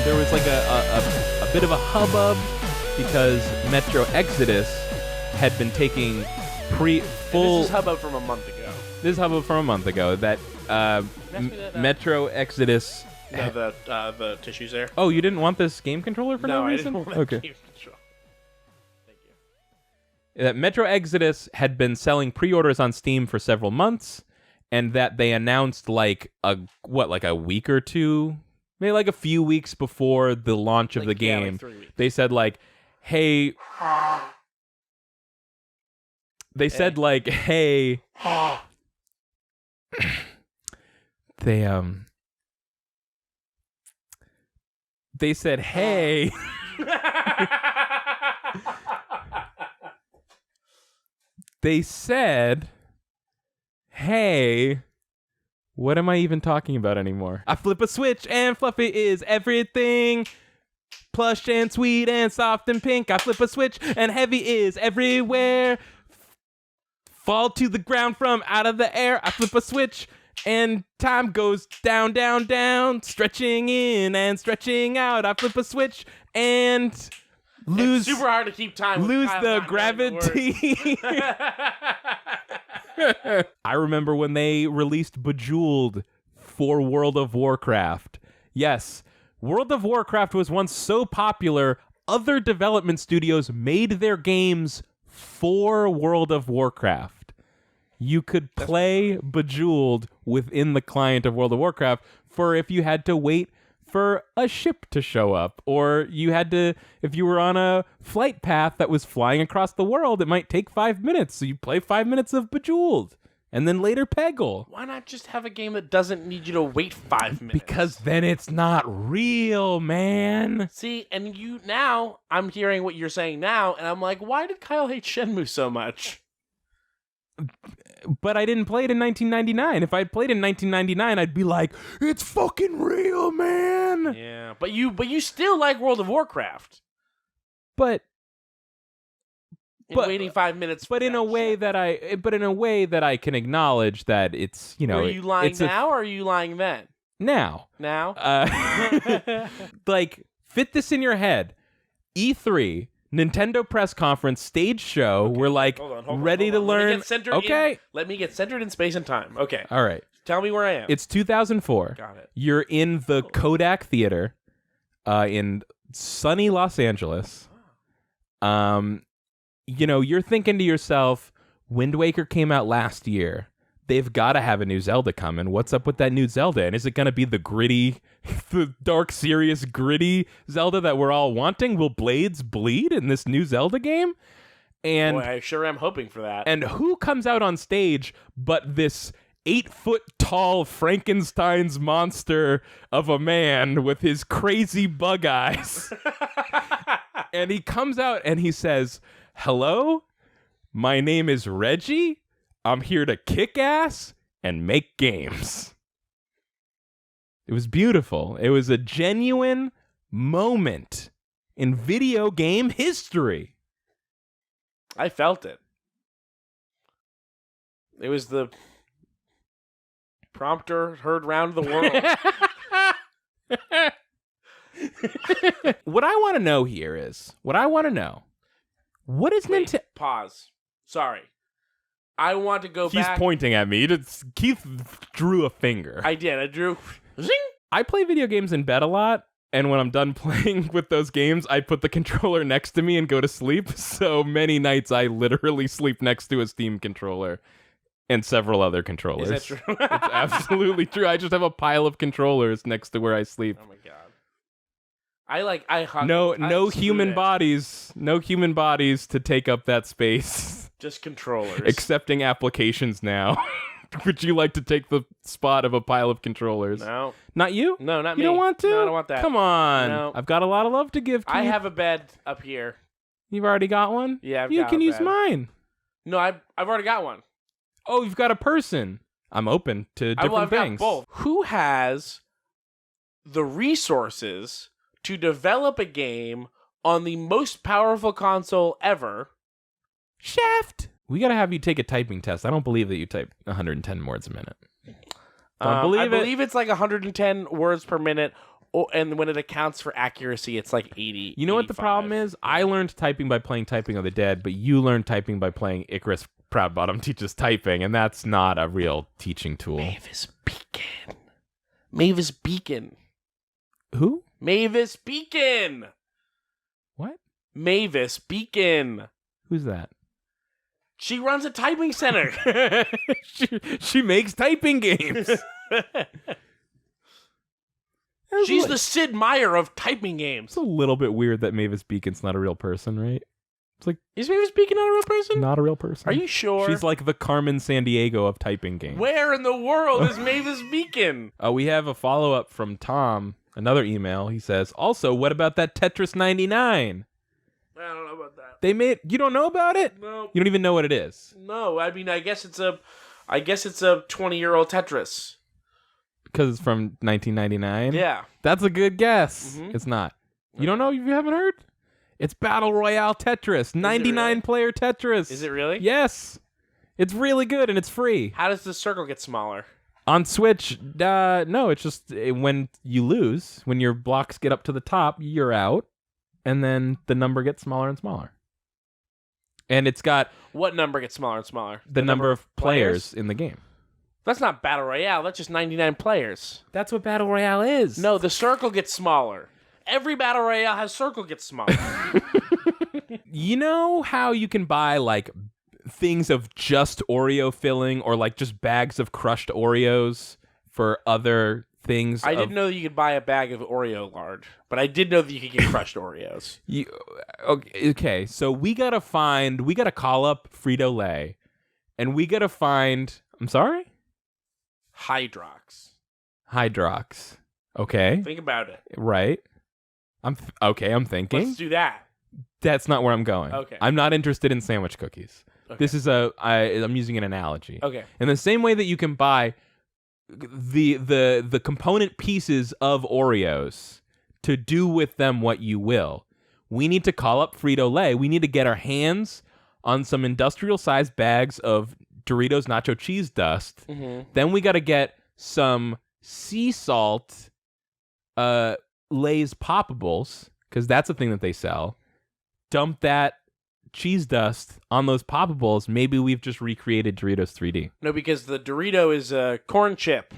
there was like a bit of a hubbub because Metro Exodus had been taking full. This is hubbub from a month ago. This is hubbub from a month ago that Metro Exodus. No, the tissues there. Oh, you didn't want this game controller for no reason? I didn't want that game controller. Thank you. That Metro Exodus had been selling pre-orders on Steam for several months, and that they announced like a week or two, maybe like a few weeks before the launch of the game. Like 3 weeks. They said like, hey. They said like, hey. They said, hey. They said, hey. What am I even talking about anymore? I flip a switch and fluffy is everything. Plush and sweet and soft and pink. I flip a switch and heavy is everywhere. Fall to the ground from out of the air. I flip a switch and time goes down, down, down. Stretching in and stretching out. I flip a switch and lose. It's super hard to keep time. Lose the gravity. I remember when they released Bejeweled for World of Warcraft. Yes, World of Warcraft was once so popular, other development studios made their games for World of Warcraft. You could play Bejeweled within the client of World of Warcraft for if you had to wait for a ship to show up, or you had to, if you were on a flight path that was flying across the world, it might take 5 minutes, so you play 5 minutes of Bejeweled, and then later Peggle. Why not just have a game that doesn't need you to wait 5 minutes? Because then it's not real, man. See, and now, I'm hearing what you're saying now, and I'm like, why did Kyle hate Shenmue so much? But I didn't play it in 1999. If I had played in 1999, I'd be like, it's fucking real, man. Yeah, but you still like World of Warcraft. But waiting 5 minutes. But in a way that I can acknowledge that it's, you know. Are you lying now or are you lying then? Now. Now? Like, fit this in your head. E3, Nintendo press conference, stage show. Okay. We're like hold on, ready to learn. Let me get centered in space and time. Okay. All right. Tell me where I am. It's 2004. Got it. You're in the Kodak Theater in sunny Los Angeles. You know, you're thinking to yourself, Wind Waker came out last year. They've got to have a new Zelda coming. What's up with that new Zelda? And is it going to be the gritty, the dark, serious, gritty Zelda that we're all wanting? Will blades bleed in this new Zelda game? And boy, I sure am hoping for that. And who comes out on stage but this 8-foot-tall Frankenstein's monster of a man with his crazy bug eyes? And he comes out and he says, "Hello, my name is Reggie. I'm here to kick ass and make games." It was beautiful. It was a genuine moment in video game history. I felt it. It was the prompter heard round the world. What I want to know here is, what is Nintendo? Pause. Sorry. I want to go He's back. He's pointing at me. Keith drew a finger. I did. I drew. Zing! I play video games in bed a lot, and when I'm done playing with those games, I put the controller next to me and go to sleep. So many nights I literally sleep next to a Steam controller and several other controllers. Is that true? It's absolutely true. I just have a pile of controllers next to where I sleep. Oh my god. No human bodies to take up that space. Just controllers. Accepting applications now. Would you like to take the spot of a pile of controllers? No. Not you? No, not me. You don't want to? No, I don't want that. Come on. No. I've got a lot of love to give. I have a bed up here. You've already got one? Yeah, I've you got can a use bed. mine. No, I've already got one. Oh, you've got a person. I'm open to different I've things. got both. Who has the resources to develop a game on the most powerful console ever? Shaft. We gotta have you take a typing test. I don't believe that you type 110 words a minute. I believe it's like 110 words per minute, and when it accounts for accuracy, it's like 80. You know what the 85. problem is? I learned typing by playing Typing of the Dead, but you learned typing by playing Icarus Proudbottom Teaches Typing, and that's not a real teaching tool. Mavis Beacon. Mavis Beacon. Who? Mavis Beacon. What? Mavis Beacon. Who's that? She runs a typing center. she makes typing games. She's the Sid Meier of typing games. It's a little bit weird that Mavis Beacon's not a real person, right? It's like, is Mavis Beacon not a real person? not a real person. Are you sure? She's like the Carmen Sandiego of typing games. Where in the world is Mavis Beacon? We have a follow-up from Tom, another email. He says, also, what about that Tetris 99? I don't know about that. You don't know about it? No. You don't even know what it is. No, I mean, I guess it's a 20-year-old Tetris. Because it's from 1999? Yeah. That's a good guess. Mhm. It's not. You don't know? You haven't heard? It's Battle Royale Tetris. 99-player Tetris. Is it really? Yes. It's really good, and it's free. How does the circle get smaller? On Switch, no, it's just when you lose, when your blocks get up to the top, you're out, and then the number gets smaller and smaller. And it's got What number gets smaller and smaller? the number of players in the game. That's not Battle Royale. That's just 99 players. That's what Battle Royale is. No, the circle gets smaller. Every Battle Royale has circle gets smaller. You know how you can buy, like, things of just Oreo filling or, like, just bags of crushed Oreos for other things? I didn't know that you could buy a bag of Oreo lard, but I did know that you could get crushed Oreos. Okay, so we gotta call up Frito-Lay, and we gotta find, I'm sorry? Hydrox. Hydrox. Okay, Think about it. right. I'm thinking. Let's do that. That's not where I'm going. Okay. I'm not interested in sandwich cookies. Okay. This is I'm using an analogy. Okay. In the same way that you can buy the component pieces of Oreos to do with them what you will, we need to call up Frito-Lay. We need to get our hands on some industrial-sized bags of Doritos Nacho Cheese Dust. Mm-hmm. Then we got to get some sea salt Lay's Poppables, because that's a thing that they sell. Dump that cheese dust on those Poppables. Maybe we've just recreated Doritos 3D. No, because the Dorito is a corn chip,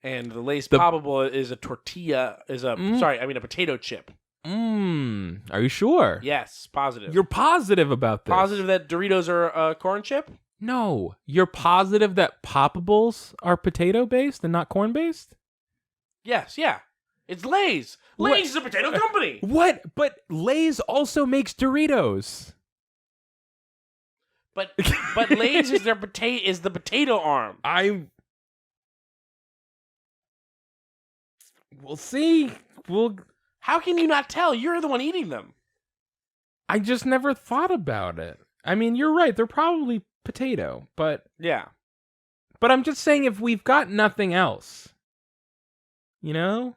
and the Lay's Poppable is a tortilla. A potato chip. Are you sure? Yes, positive. You're positive about this? positive that Doritos are a corn chip? No. You're positive that Poppables are potato-based and not corn-based? Yes, yeah. It's Lay's. What? Lay's is a potato company. What? But Lay's also makes Doritos. But Lay's is the potato arm. We'll see. How can you not tell? You're the one eating them. I just never thought about it. I mean, you're right. They're probably potato, but Yeah. I'm just saying if we've got nothing else, you know?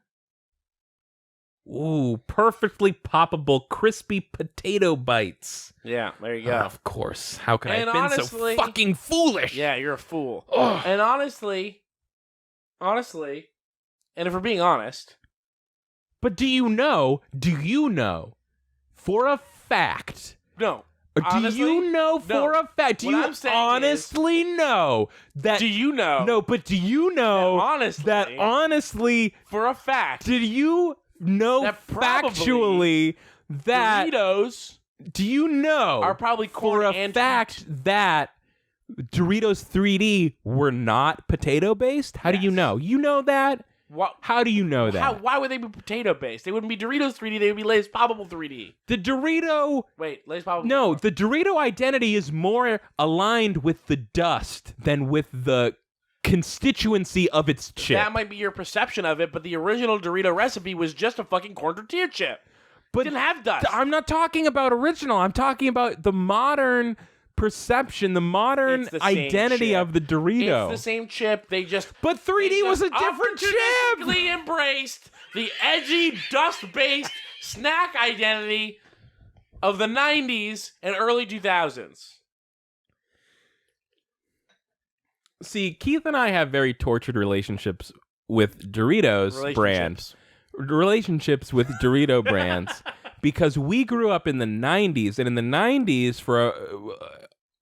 Ooh, perfectly poppable, crispy potato bites. Yeah, there you go. Of course. How could I And have been honestly- so fucking foolish? Yeah, you're a fool. Ugh. And honestly, and if we're being honest, But do you know, for a fact, no. or do Honestly, you know no. for a fact, do What you I'm saying honestly know that, Do you know? no, but do you know that honestly, for a fact, did you know That probably factually that, Doritos do you know are probably corn for a and fact that Doritos 3D were not potato based? How do you Yes. know? You know that? What? How do you know that? Why would they be potato based? They wouldn't be Doritos 3D. They would be Lay's Poppable 3D. The Dorito, Wait, Lay's Poppable. no, the Dorito identity is more aligned with the dust than with the constituency of its chip. That might be your perception of it, but the original Dorito recipe was just a fucking corn tortilla chip. But It didn't have dust. I'm not talking about original. I'm talking about the modern perception, the modern It's the same identity chip. of the Dorito. It's the same chip. They just But 3D was a different chip. opportunistically embraced the edgy, dust-based snack identity of the 90s and early 2000s. See, Keith and I have very tortured relationships with Doritos brand. relationships with Dorito brands because we grew up in the 90s, and in the 90s, for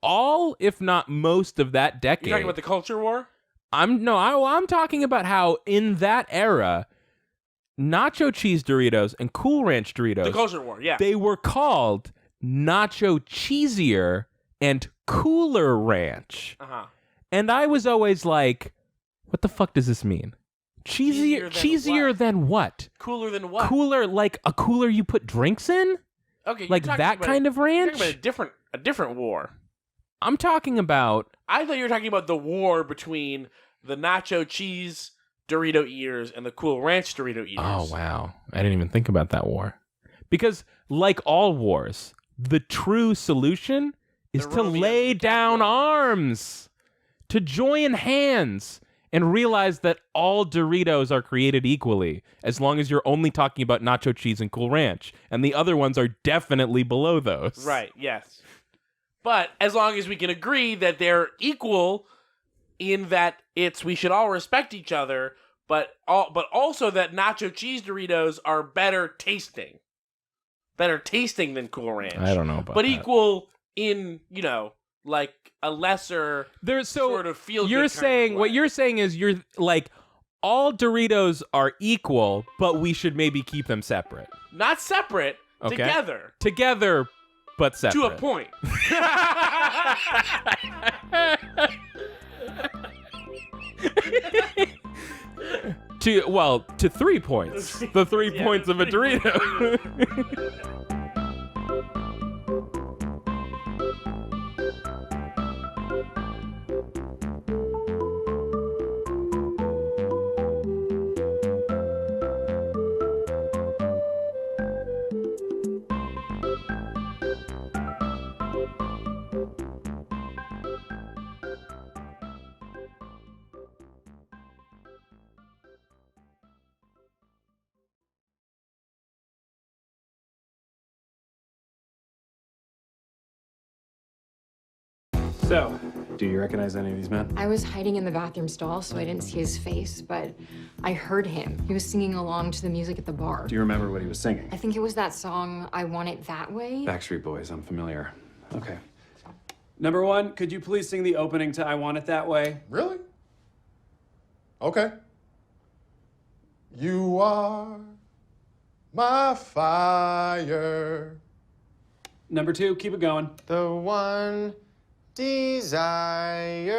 all, if not most of that decade. You're talking about the culture war? I'm talking about how in that era, Nacho Cheese Doritos and Cool Ranch Doritos, The culture war, yeah. they were called Nacho Cheesier and Cooler Ranch. Uh-huh. And I was always like, what the fuck does this mean? Cheesier than what? Cooler than what? Cooler, like a cooler you put drinks in? Okay, Like that kind of ranch? You're talking about a different war. I'm talking about... I thought you were talking about the war between the Nacho Cheese Dorito eaters and the Cool Ranch Dorito eaters. Oh, wow. I didn't even think about that war. Because, like all wars, the true solution is to lay down arms, to join hands, and realize that all Doritos are created equally, as long as you're only talking about Nacho Cheese and Cool Ranch, and the other ones are definitely below those. Right, yes. But as long as we can agree that they're equal in that we should all respect each other, but also that Nacho Cheese Doritos are better tasting than Cool Ranch. I don't know about but that. equal in, like a lesser sort of feel. You're saying what you're saying is you're like all Doritos are equal, but we should maybe keep them separate. Not separate, Okay. together, but separate. to a point. to 3 points. The 3 points of a Dorito. So, do you recognize any of these men? I was hiding in the bathroom stall, so I didn't see his face, but I heard him. He was singing along to the music at the bar. Do you remember what he was singing? I think it was that song, I Want It That Way. Backstreet Boys, I'm familiar. Okay. Number one, could you please sing the opening to I Want It That Way? Really? Okay. You are my fire. Number two, keep it going. The one desire.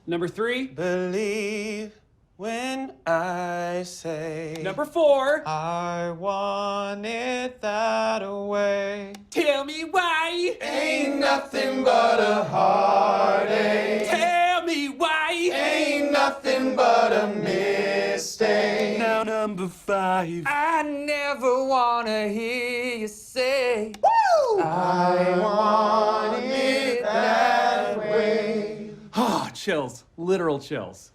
Number three. Believe when I say. Number four. I want it that way. Tell me why. Ain't nothing but a heartache. Tell me why. Ain't nothing but a mistake. Now number five. I never wanna hear you say, Woo! I want it that way. Ah, chills. Literal chills.